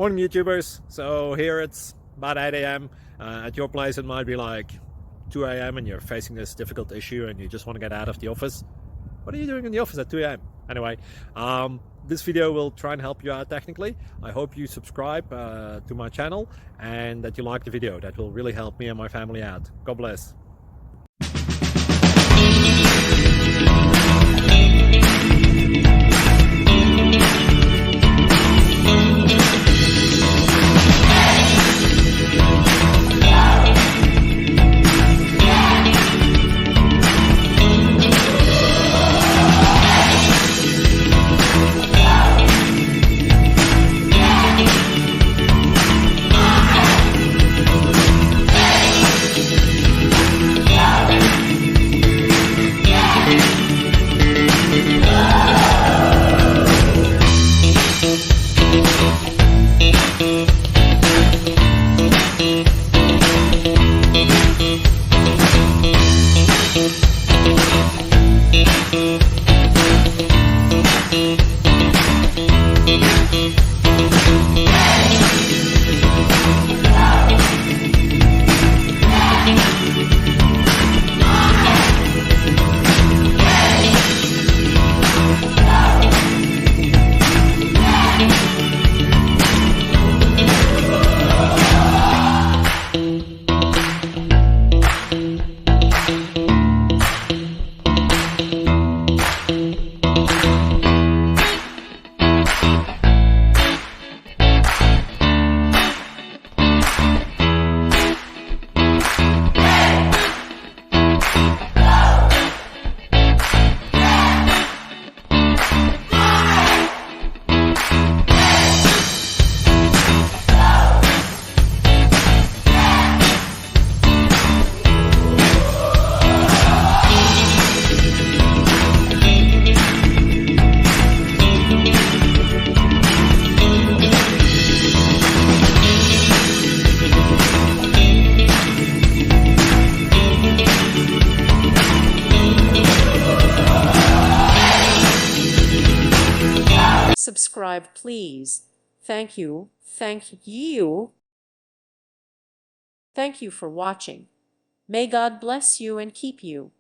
Morning YouTubers. So here it's about 8 a.m. At your place it might be like 2 a.m. and you're facing this difficult issue and you just want to get out of the office. What are you doing in the office at 2 a.m.? Anyway, this video will try and help you out technically. I hope you subscribe to my channel and that you like the video. That will really help me and my family out. God bless. Subscribe, please. Thank you. Thank you. Thank you for watching. May God bless you and keep you.